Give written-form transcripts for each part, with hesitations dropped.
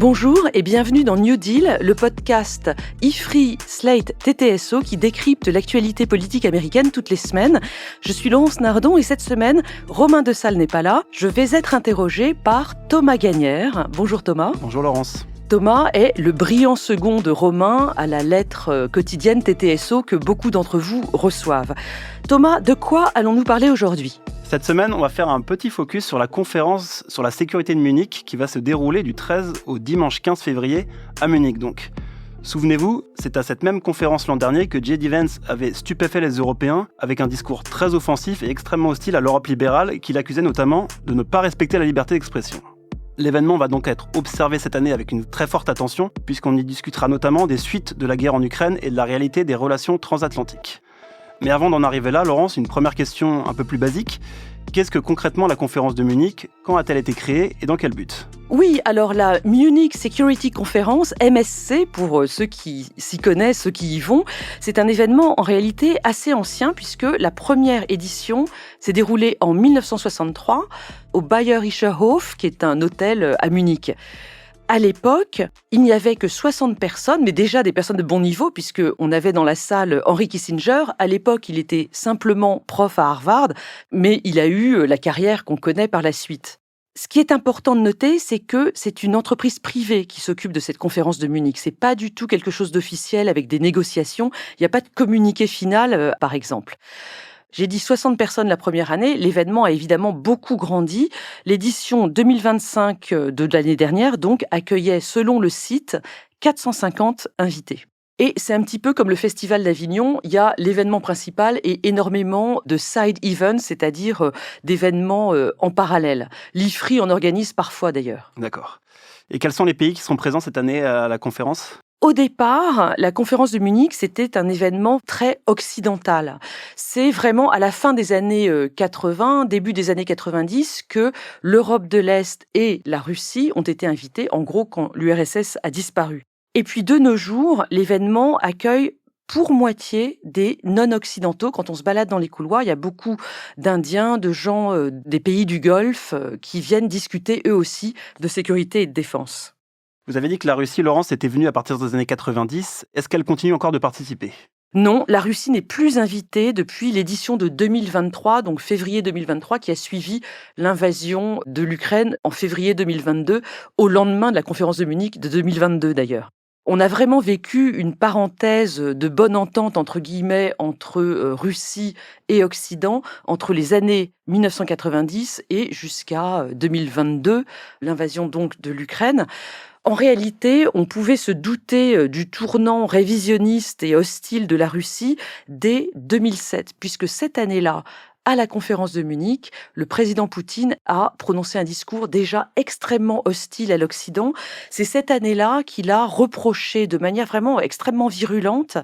Bonjour et bienvenue dans New Deal, le podcast IFRI Slate TTSO qui décrypte l'actualité politique américaine toutes les semaines. Je suis Laurence Nardon et cette semaine, Romain De Salles n'est pas là. Je vais être interrogé par Thomas Gagnère. Bonjour Thomas. Bonjour Laurence. Thomas est le brillant second de Romain à la lettre quotidienne TTSO que beaucoup d'entre vous reçoivent. Thomas, de quoi allons-nous parler aujourd'hui ? Cette semaine, on va faire un petit focus sur la conférence sur la sécurité de Munich qui va se dérouler du 13 au dimanche 15 février à Munich donc. Souvenez-vous, c'est à cette même conférence l'an dernier que J.D. Vance avait stupéfait les Européens avec un discours très offensif et extrêmement hostile à l'Europe libérale qui l'accusait notamment de ne pas respecter la liberté d'expression. L'événement va donc être observé cette année avec une très forte attention puisqu'on y discutera notamment des suites de la guerre en Ukraine et de la réalité des relations transatlantiques. Mais avant d'en arriver là, Laurence, une première question un peu plus basique. Qu'est-ce que concrètement la conférence de Munich ? Quand a-t-elle été créée et dans quel but ? Oui, alors la Munich Security Conference, MSC, pour ceux qui s'y connaissent, ceux qui y vont, c'est un événement en réalité assez ancien puisque la première édition s'est déroulée en 1963 au Bayerischer Hof, qui est un hôtel à Munich. À l'époque, il n'y avait que 60 personnes, mais déjà des personnes de bon niveau, puisqu'on avait dans la salle Henry Kissinger. À l'époque, il était simplement prof à Harvard, mais il a eu la carrière qu'on connaît par la suite. Ce qui est important de noter, c'est que c'est une entreprise privée qui s'occupe de cette conférence de Munich. C'est pas du tout quelque chose d'officiel avec des négociations. Il n'y a pas de communiqué final, par exemple. J'ai dit 60 personnes la première année. L'événement a évidemment beaucoup grandi. L'édition 2025 de l'année dernière, donc, accueillait, selon le site, 450 invités. Et c'est un petit peu comme le Festival d'Avignon. Il y a l'événement principal et énormément de side events, c'est-à-dire d'événements en parallèle. L'IFRI en organise parfois d'ailleurs. D'accord. Et quels sont les pays qui seront présents cette année à la conférence ? Au départ, la conférence de Munich, c'était un événement très occidental. C'est vraiment à la fin des années 80, début des années 90, que l'Europe de l'Est et la Russie ont été invités, en gros, quand l'URSS a disparu. Et puis, de nos jours, l'événement accueille pour moitié des non-occidentaux. Quand on se balade dans les couloirs, il y a beaucoup d'Indiens, de gens des pays du Golfe qui viennent discuter eux aussi de sécurité et de défense. Vous avez dit que la Russie, Laurence, était venue à partir des années 90. Est-ce qu'elle continue encore de participer ? Non, la Russie n'est plus invitée depuis l'édition de 2023, donc février 2023, qui a suivi l'invasion de l'Ukraine en février 2022, au lendemain de la conférence de Munich de 2022 d'ailleurs. On a vraiment vécu une parenthèse de bonne entente, entre guillemets, entre Russie et Occident, entre les années 1990 et jusqu'à 2022, l'invasion donc de l'Ukraine. En réalité, on pouvait se douter du tournant révisionniste et hostile de la Russie dès 2007, puisque cette année-là, à la conférence de Munich, le président Poutine a prononcé un discours déjà extrêmement hostile à l'Occident. C'est cette année-là qu'il a reproché de manière vraiment extrêmement virulente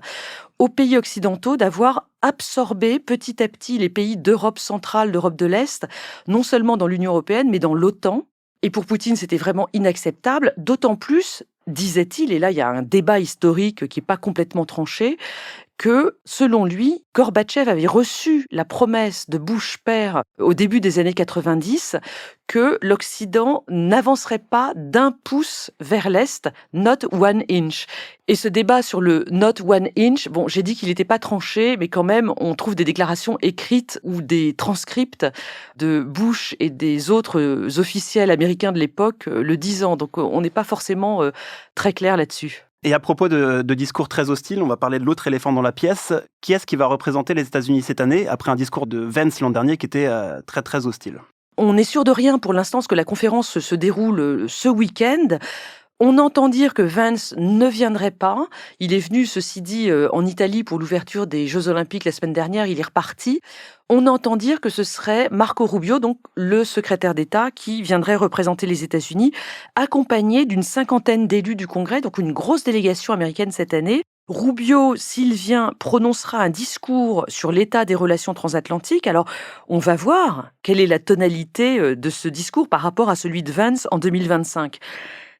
aux pays occidentaux d'avoir absorbé petit à petit les pays d'Europe centrale, d'Europe de l'Est, non seulement dans l'Union européenne, mais dans l'OTAN. Et pour Poutine, c'était vraiment inacceptable, d'autant plus, disait-il, et là il y a un débat historique qui n'est pas complètement tranché, que, selon lui, Gorbatchev avait reçu la promesse de Bush père au début des années 90 que l'Occident n'avancerait pas d'un pouce vers l'Est, not 1 inch. Et ce débat sur le not 1 inch, bon, j'ai dit qu'il n'était pas tranché, mais quand même, on trouve des déclarations écrites ou des transcripts de Bush et des autres officiels américains de l'époque le disant. Donc, on n'est pas forcément très clair là-dessus. Et à propos de discours très hostiles, on va parler de l'autre éléphant dans la pièce. Qui est-ce qui va représenter les États-Unis cette année, après un discours de Vance l'an dernier qui était très très hostile ? On n'est sûr de rien pour l'instant, parce que la conférence se déroule ce week-end. On entend dire que Vance ne viendrait pas. Il est venu, ceci dit, en Italie pour l'ouverture des Jeux Olympiques la semaine dernière. Il est reparti. On entend dire que ce serait Marco Rubio, donc le secrétaire d'État, qui viendrait représenter les États-Unis, accompagné d'une 50aine d'élus du Congrès, donc une grosse délégation américaine cette année. Rubio, s'il vient, prononcera un discours sur l'état des relations transatlantiques. Alors, on va voir quelle est la tonalité de ce discours par rapport à celui de Vance en 2025.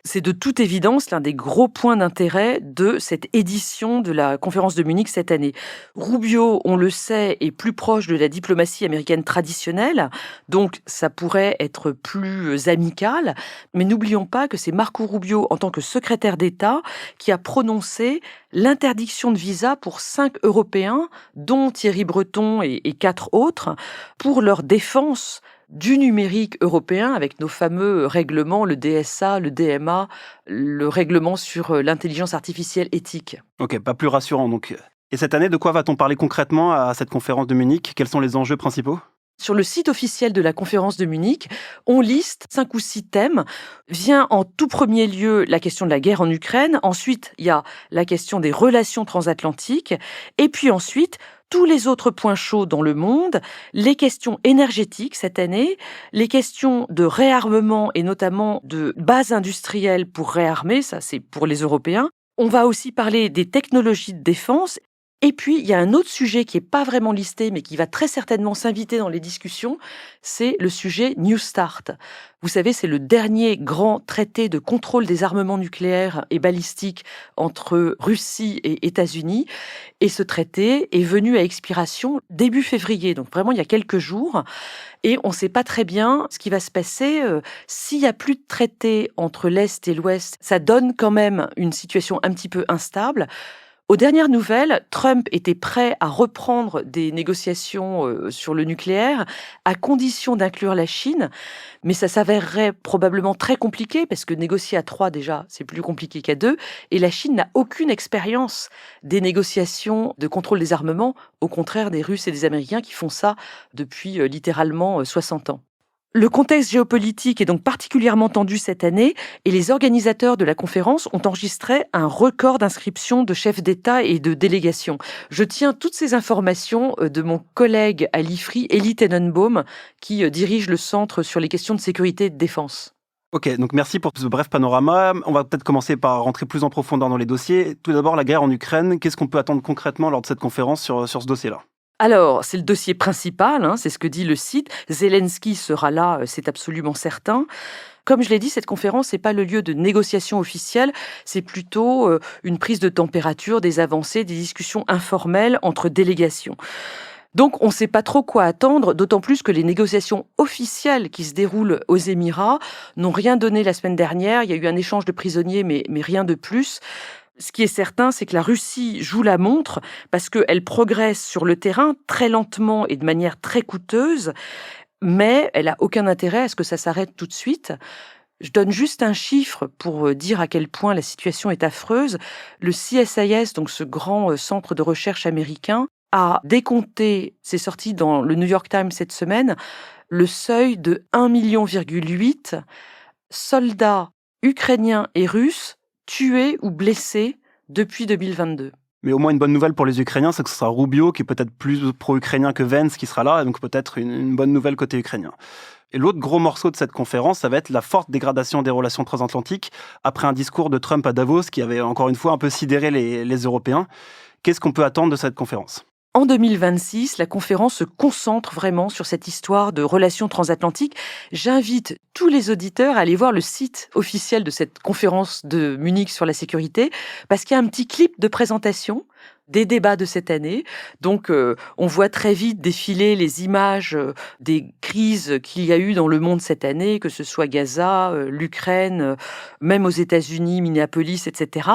C'est de toute évidence l'un des gros points d'intérêt de cette édition de la conférence de Munich cette année. Rubio, on le sait, est plus proche de la diplomatie américaine traditionnelle, donc ça pourrait être plus amical, mais n'oublions pas que c'est Marco Rubio, en tant que secrétaire d'État, qui a prononcé l'interdiction de visa pour 5 Européens, dont Thierry Breton et 4 autres, pour leur défense du numérique européen avec nos fameux règlements, le DSA, le DMA, le règlement sur l'intelligence artificielle éthique. Ok, pas plus rassurant donc. Et cette année, de quoi va-t-on parler concrètement à cette conférence de Munich? Quels sont les enjeux principaux? Sur le site officiel de la conférence de Munich, on liste 5 ou 6 thèmes. Vient en tout premier lieu la question de la guerre en Ukraine. Ensuite, il y a la question des relations transatlantiques. Et puis ensuite, tous les autres points chauds dans le monde, les questions énergétiques cette année, les questions de réarmement et notamment de bases industrielles pour réarmer, ça c'est pour les Européens. On va aussi parler des technologies de défense. Et puis, il y a un autre sujet qui n'est pas vraiment listé, mais qui va très certainement s'inviter dans les discussions, c'est le sujet New START. Vous savez, c'est le dernier grand traité de contrôle des armements nucléaires et balistiques entre Russie et États-Unis. Et ce traité est venu à expiration début février, donc vraiment il y a quelques jours. Et on ne sait pas très bien ce qui va se passer. S'il n'y a plus de traité entre l'Est et l'Ouest, ça donne quand même une situation un petit peu instable. Aux dernières nouvelles, Trump était prêt à reprendre des négociations sur le nucléaire à condition d'inclure la Chine, mais ça s'avérerait probablement très compliqué parce que négocier à 3 déjà, c'est plus compliqué qu'à 2 et la Chine n'a aucune expérience des négociations de contrôle des armements, au contraire des Russes et des Américains qui font ça depuis littéralement 60 ans. Le contexte géopolitique est donc particulièrement tendu cette année et les organisateurs de la conférence ont enregistré un record d'inscriptions de chefs d'État et de délégations. Je tiens toutes ces informations de mon collègue à l'IFRI, Elie Tenenbaum, qui dirige le Centre sur les questions de sécurité et de défense. Ok, donc merci pour ce bref panorama. On va peut-être commencer par rentrer plus en profondeur dans les dossiers. Tout d'abord, la guerre en Ukraine. Qu'est-ce qu'on peut attendre concrètement lors de cette conférence sur ce dossier-là? Alors, c'est le dossier principal, c'est ce que dit le site. Zelensky sera là, c'est absolument certain. Comme je l'ai dit, cette conférence n'est pas le lieu de négociation officielle, c'est plutôt une prise de température, des avancées, des discussions informelles entre délégations. Donc, on ne sait pas trop quoi attendre, d'autant plus que les négociations officielles qui se déroulent aux Émirats n'ont rien donné la semaine dernière. Il y a eu un échange de prisonniers, mais rien de plus. Ce qui est certain, c'est que la Russie joue la montre parce qu'elle progresse sur le terrain très lentement et de manière très coûteuse, mais elle n'a aucun intérêt à ce que ça s'arrête tout de suite. Je donne juste un chiffre pour dire à quel point la situation est affreuse. Le CSIS, donc ce grand centre de recherche américain, a décompté, c'est sorti dans le New York Times cette semaine, le seuil de 1,8 million soldats ukrainiens et russes tués ou blessés depuis 2022. Mais au moins une bonne nouvelle pour les Ukrainiens, c'est que ce sera Rubio, qui est peut-être plus pro-ukrainien que Vance, qui sera là, donc peut-être une bonne nouvelle côté ukrainien. Et l'autre gros morceau de cette conférence, ça va être la forte dégradation des relations transatlantiques, après un discours de Trump à Davos, qui avait encore une fois un peu sidéré les Européens. Qu'est-ce qu'on peut attendre de cette conférence ? En 2026, la conférence se concentre vraiment sur cette histoire de relations transatlantiques. J'invite tous les auditeurs à aller voir le site officiel de cette conférence de Munich sur la sécurité, parce qu'il y a un petit clip de présentation des débats de cette année. Donc, on voit très vite défiler les images des crises qu'il y a eu dans le monde cette année, que ce soit Gaza, l'Ukraine, même aux États-Unis, Minneapolis, etc.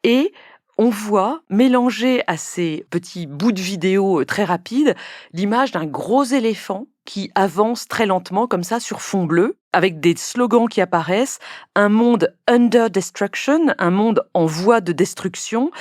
Et on voit mélanger à ces petits bouts de vidéo très rapides l'image d'un gros éléphant qui avance très lentement comme ça sur fond bleu, avec des slogans qui apparaissent, un monde under destruction, un monde en voie de destruction,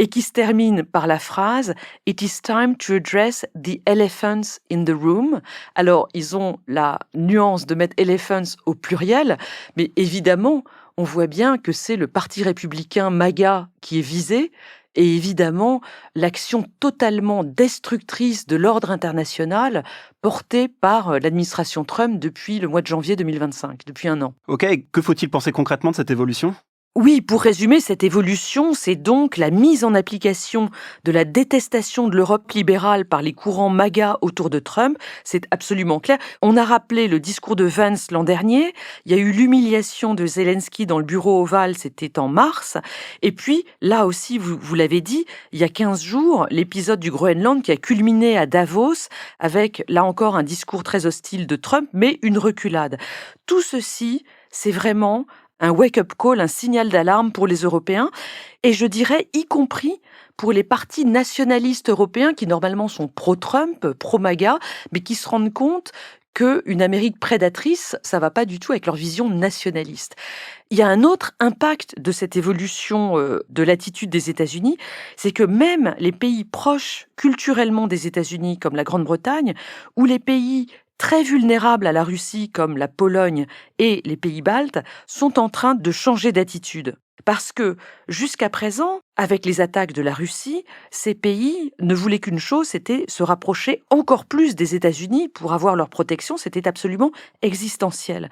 et qui se termine par la phrase « It is time to address the elephants in the room ». Alors, ils ont la nuance de mettre « elephants » au pluriel, mais évidemment, on voit bien que c'est le parti républicain MAGA qui est visé, et évidemment l'action totalement destructrice de l'ordre international portée par l'administration Trump depuis le mois de janvier 2025, depuis un an. Ok, que faut-il penser concrètement de cette évolution ? Oui, pour résumer, cette évolution, c'est donc la mise en application de la détestation de l'Europe libérale par les courants MAGA autour de Trump. C'est absolument clair. On a rappelé le discours de Vance l'an dernier. Il y a eu l'humiliation de Zelensky dans le bureau ovale, c'était en mars. Et puis, là aussi, vous l'avez dit, il y a 15 jours, l'épisode du Groenland qui a culminé à Davos avec, là encore, un discours très hostile de Trump, mais une reculade. Tout ceci, c'est vraiment un wake-up call, un signal d'alarme pour les Européens, et je dirais y compris pour les partis nationalistes européens qui normalement sont pro-Trump, pro-MAGA, mais qui se rendent compte qu'une Amérique prédatrice, ça va pas du tout avec leur vision nationaliste. Il y a un autre impact de cette évolution de l'attitude des États-Unis, c'est que même les pays proches culturellement des États-Unis, comme la Grande-Bretagne, ou les pays très vulnérables à la Russie, comme la Pologne et les pays baltes, sont en train de changer d'attitude. Parce que, jusqu'à présent, avec les attaques de la Russie, ces pays ne voulaient qu'une chose, c'était se rapprocher encore plus des États-Unis pour avoir leur protection, c'était absolument existentiel.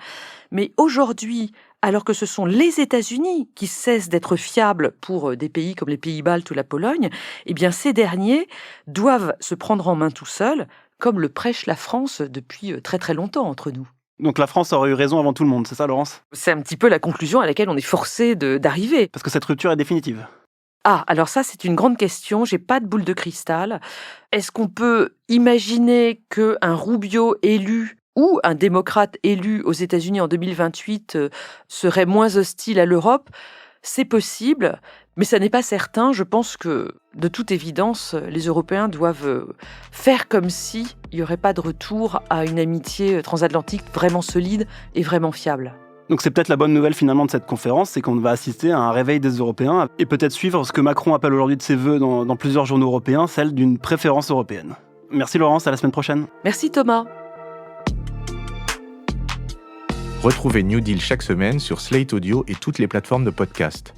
Mais aujourd'hui, alors que ce sont les États-Unis qui cessent d'être fiables pour des pays comme les pays baltes ou la Pologne, eh bien ces derniers doivent se prendre en main tout seuls, comme le prêche la France depuis très très longtemps entre nous. Donc la France aurait eu raison avant tout le monde, c'est ça Laurence? C'est un petit peu la conclusion à laquelle on est forcé d'arriver. Parce que cette rupture est définitive. Ah, alors ça, c'est une grande question. J'ai pas de boule de cristal. Est-ce qu'on peut imaginer qu'un Rubio élu ou un démocrate élu aux États-Unis en 2028 serait moins hostile à l'Europe? C'est possible, mais ça n'est pas certain. Je pense que, de toute évidence, les Européens doivent faire comme s'il n'y aurait pas de retour à une amitié transatlantique vraiment solide et vraiment fiable. Donc c'est peut-être la bonne nouvelle finalement de cette conférence, c'est qu'on va assister à un réveil des Européens et peut-être suivre ce que Macron appelle aujourd'hui de ses vœux dans plusieurs journaux européens, celle d'une préférence européenne. Merci Laurence, à la semaine prochaine. Merci Thomas. Retrouvez New Deal chaque semaine sur Slate Audio et toutes les plateformes de podcast.